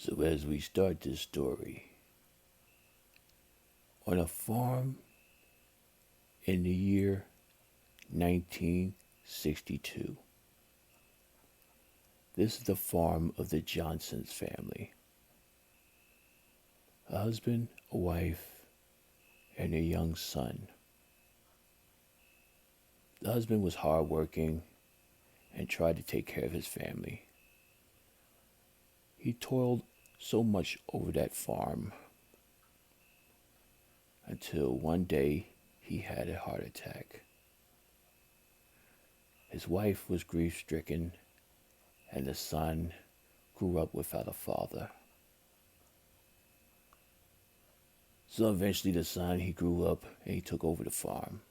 So as we start this story, on a farm in the year 1962, this is the farm of the Johnsons family. A husband, a wife, and a young son. The husband was hardworking and tried to take care of his family. He toiled so much over that farm until one day he had a heart attack. His wife was grief stricken, and the son grew up without a father. So eventually the son, he grew up and he took over the farm.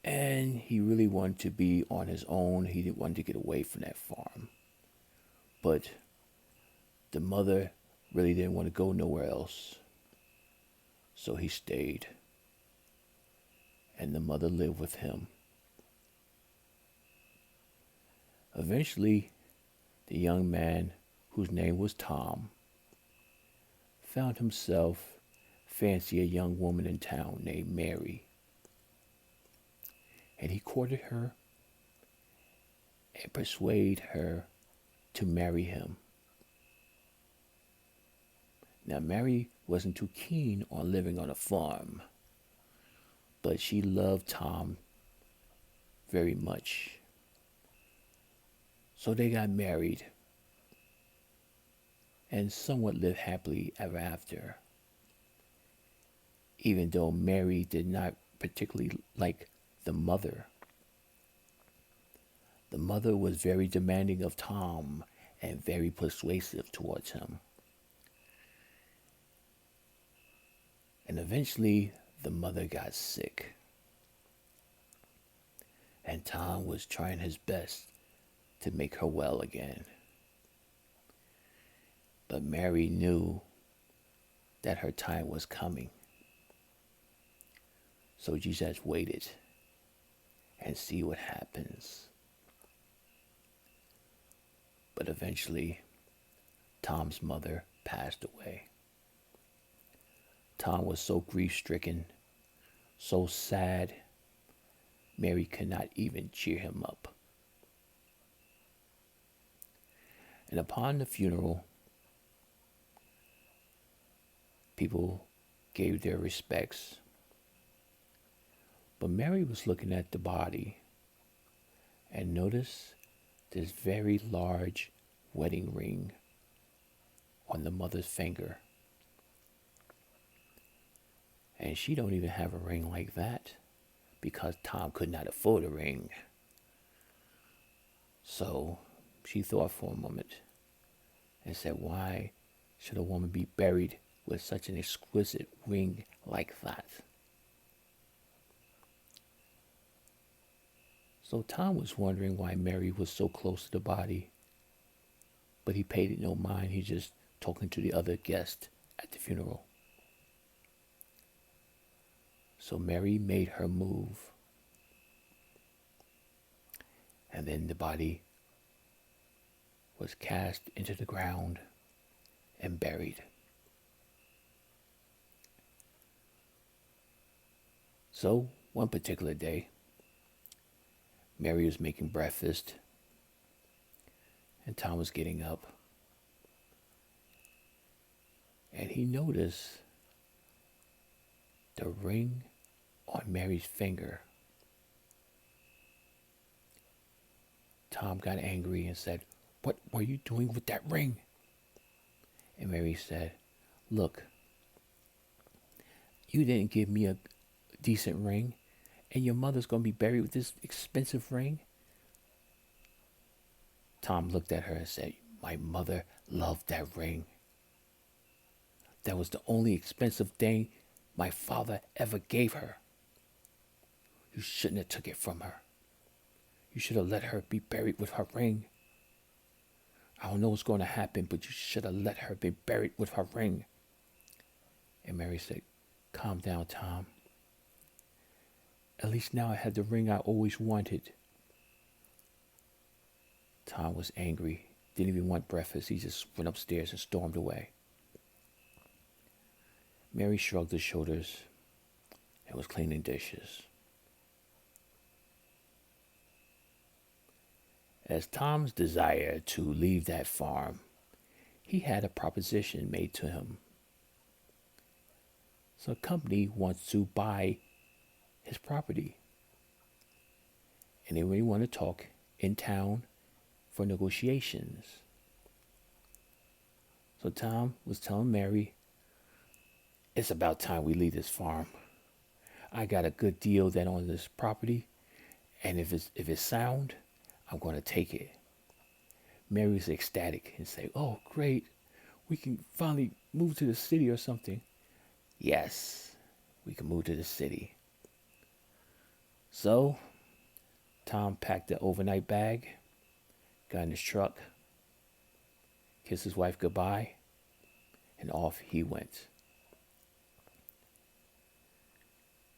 And he really wanted to be on his own. He didn't want to get away from that farm. But the mother really didn't want to go nowhere else. So he stayed. And the mother lived with him. Eventually, the young man, whose name was Tom, found himself fancy a young woman in town named Mary. And he courted her and persuaded her to marry him. Now, Mary wasn't too keen on living on a farm, but she loved Tom very much. So they got married and somewhat lived happily ever after, even though Mary did not particularly like the mother. The mother was very demanding of Tom and very persuasive towards him. And eventually, the mother got sick. And Tom was trying his best to make her well again. But Mary knew that her time was coming. So she just waited and see what happens. But eventually, Tom's mother passed away. Tom was so grief-stricken, so sad, Mary could not even cheer him up. And upon the funeral, people gave their respects. But Mary was looking at the body and noticed this very large wedding ring on the mother's finger. And she don't even have a ring like that because Tom could not afford a ring. So she thought for a moment and said, why should a woman be buried with such an exquisite ring like that? So Tom was wondering why Mary was so close to the body, but he paid it no mind. He just talking to the other guests at the funeral. So Mary made her move, and then the body was cast into the ground and buried. So one particular day, Mary was making breakfast, and Tom was getting up, and he noticed the ring on Mary's finger. Tom got angry and said, "What were you doing with that ring?" And Mary said, "Look, you didn't give me a decent ring, and your mother's going to be buried with this expensive ring?" Tom looked at her and said, "My mother loved that ring. That was the only expensive thing my father ever gave her. You shouldn't have took it from her. You should have let her be buried with her ring. I don't know what's going to happen, but you should have let her be buried with her ring." And Mary said, "Calm down, Tom. At least now I had the ring I always wanted." Tom was angry Didn't even want breakfast. He just went upstairs and stormed away. Mary shrugged her shoulders and was cleaning dishes. As Tom's desire to leave that farm, he had a proposition made to him. So a company wants to buy his property. And they really want to talk in town for negotiations. So Tom was telling Mary, it's about time we leave this farm. I got a good deal that on this property, and if it's sound, I'm going to take it. Mary was ecstatic and say, oh, great. We can finally move to the city or something. Yes, we can move to the city. So, Tom packed the overnight bag, got in his truck, kissed his wife goodbye, and off he went.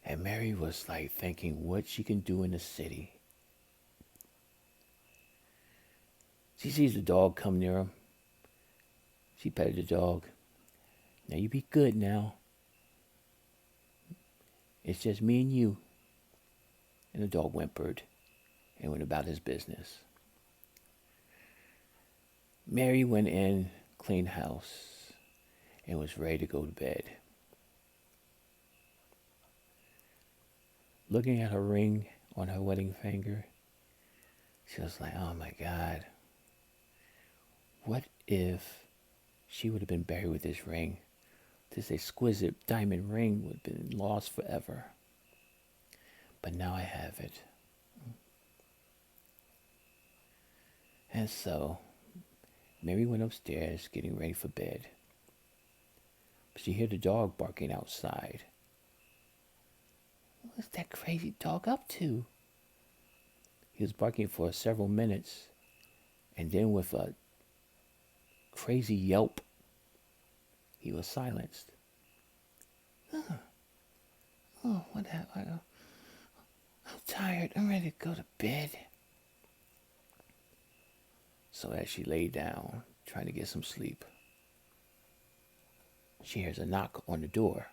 And Mary was like thinking what she can do in the city. She sees the dog come near him. She petted the dog. Now you be good now. It's just me and you. And the dog whimpered and went about his business. Mary went in, cleaned house, and was ready to go to bed. Looking at her ring on her wedding finger, she was like, oh my God. What if she would have been buried with this ring? This exquisite diamond ring would have been lost forever. But now I have it. And so, Mary went upstairs getting ready for bed. But she heard the dog barking outside. What's that crazy dog up to? He was barking for several minutes, and then with a crazy yelp, he was silenced. What happened? I'm tired. I'm ready to go to bed. So as she lay down, trying to get some sleep, she hears a knock on the door.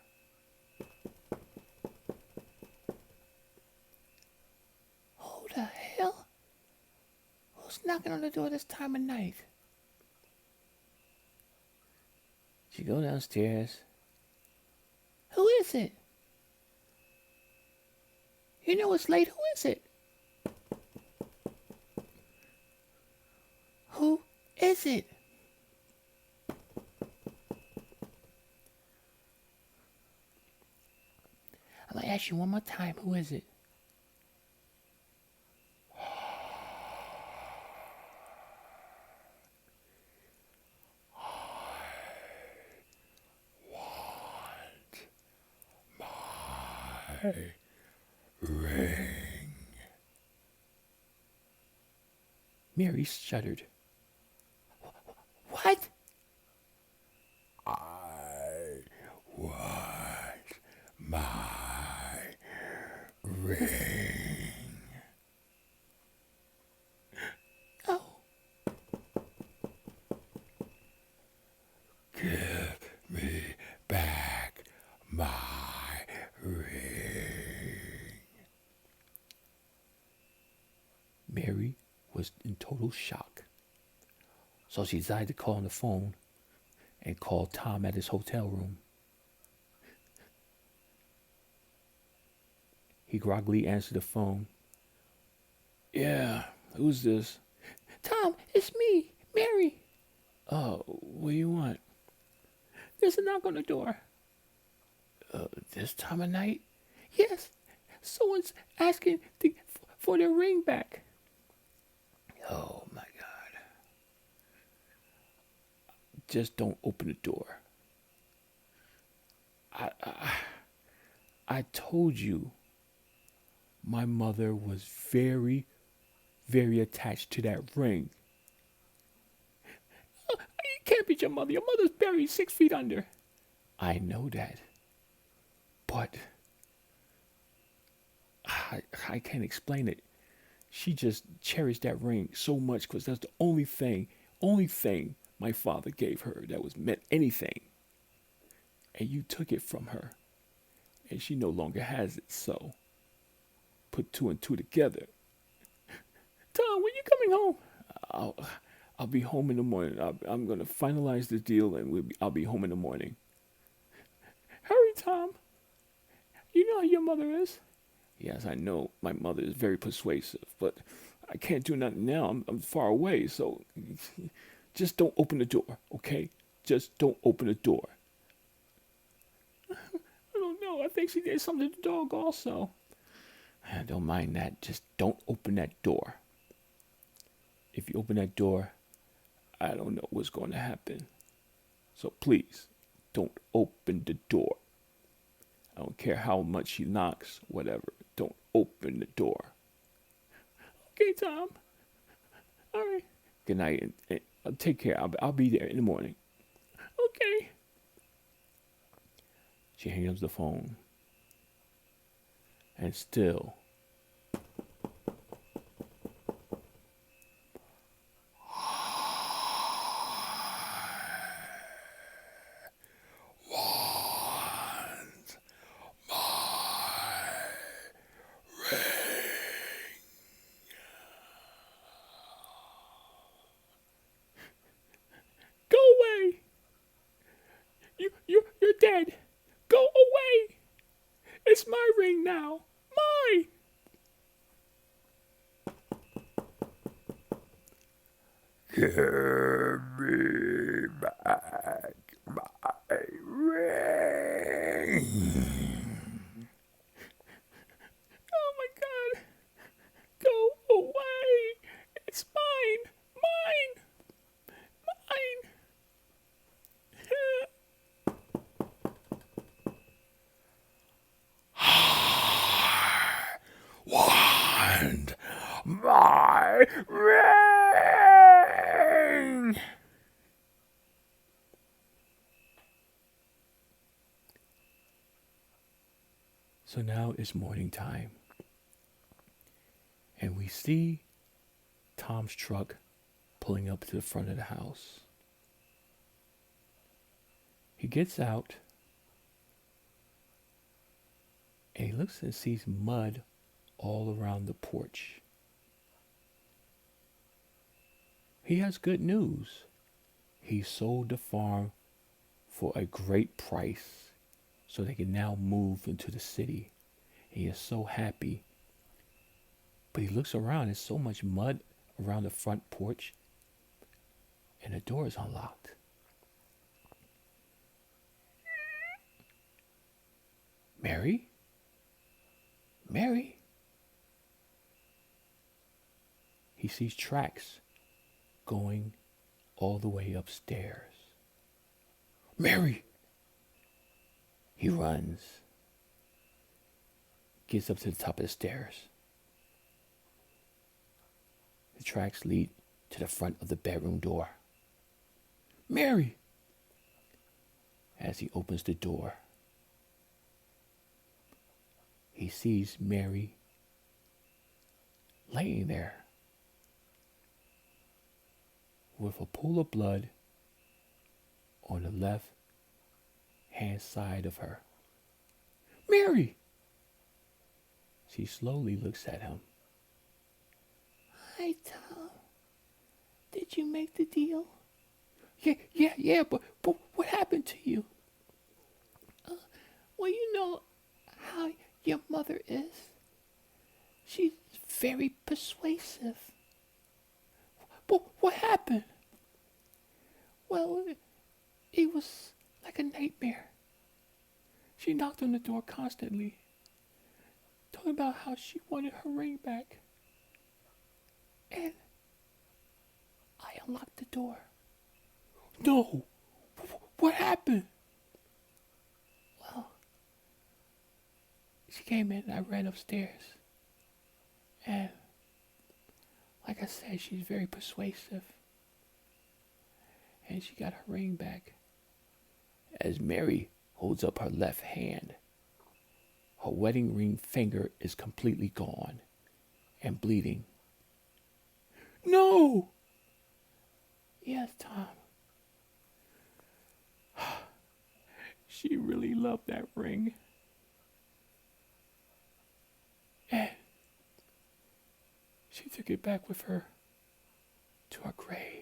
Who the hell? Who's knocking on the door this time of night? She goes downstairs. Who is it? You know it's late. Who is it? Who is it? I'm going to ask you one more time. Who is it? Ring. Mary shuddered. What? I want my ring. Oh. Give me back my ring. Mary was in total shock. So she decided to call on the phone and call Tom at his hotel room. He groggily answered the phone. Yeah, who's this? Tom, it's me, Mary. Oh, what do you want? There's a knock on the door. This time of night? Yes, someone's asking for their ring back. Oh my God. Just don't open the door. I told you my mother was very, very attached to that ring. It can't be your mother. Your mother's buried 6 feet under. I know that. But I can't explain it. She just cherished that ring so much because that's the only thing only thing my father gave her that was meant anything. And you took it from her. And she no longer has it, so put two and two together. Tom, when you coming home? I'll, I'll be home in the morning. I'm going to finalize the deal and I'll be home in the morning. Hurry, Tom. You know how your mother is. Yes, I know my mother is very persuasive, but I can't do nothing now. I'm far away, so just don't open the door, okay? Just don't open the door. I don't know. I think she did something to the dog also. I don't mind that. Just don't open that door. If you open that door, I don't know what's going to happen. So please, don't open the door. I don't care how much she knocks, whatever. Don't open the door. Okay, Tom. All right. Good night. And take care. I'll be there in the morning. Okay. She hangs up the phone. And still. Go away. You're dead. Go away. It's my ring now. Mine. Give me back my ring. Oh my God. Go away. It's mine. Mine. Mine. Want my ring. So now it's morning time, and we see Tom's truck pulling up to the front of the house. He gets out, and he looks and sees mud all around the porch. He has good news. He sold the farm for a great price so they can now move into the city. He is so happy. But he looks around, there's so much mud around the front porch, and the door is unlocked. Mary? Mary? He sees tracks going all the way upstairs. Mary! He runs, gets up to the top of the stairs. The tracks lead to the front of the bedroom door. Mary! As he opens the door, he sees Mary laying there with a pool of blood on the left hand side of her. Mary! She slowly looks at him. Hi, Tom. Did you make the deal? Yeah, but what happened to you? Well, you know how your mother is. She's very persuasive. But what happened? Well, it was like a nightmare. She knocked on the door constantly, talking about how she wanted her ring back. And I unlocked the door. No! What happened? Well, she came in and I ran upstairs. And like I said, she's very persuasive. And she got her ring back. As Mary holds up her left hand, her wedding ring finger is completely gone and bleeding. No! Yes, Tom. She really loved that ring. And she took it back with her to her grave.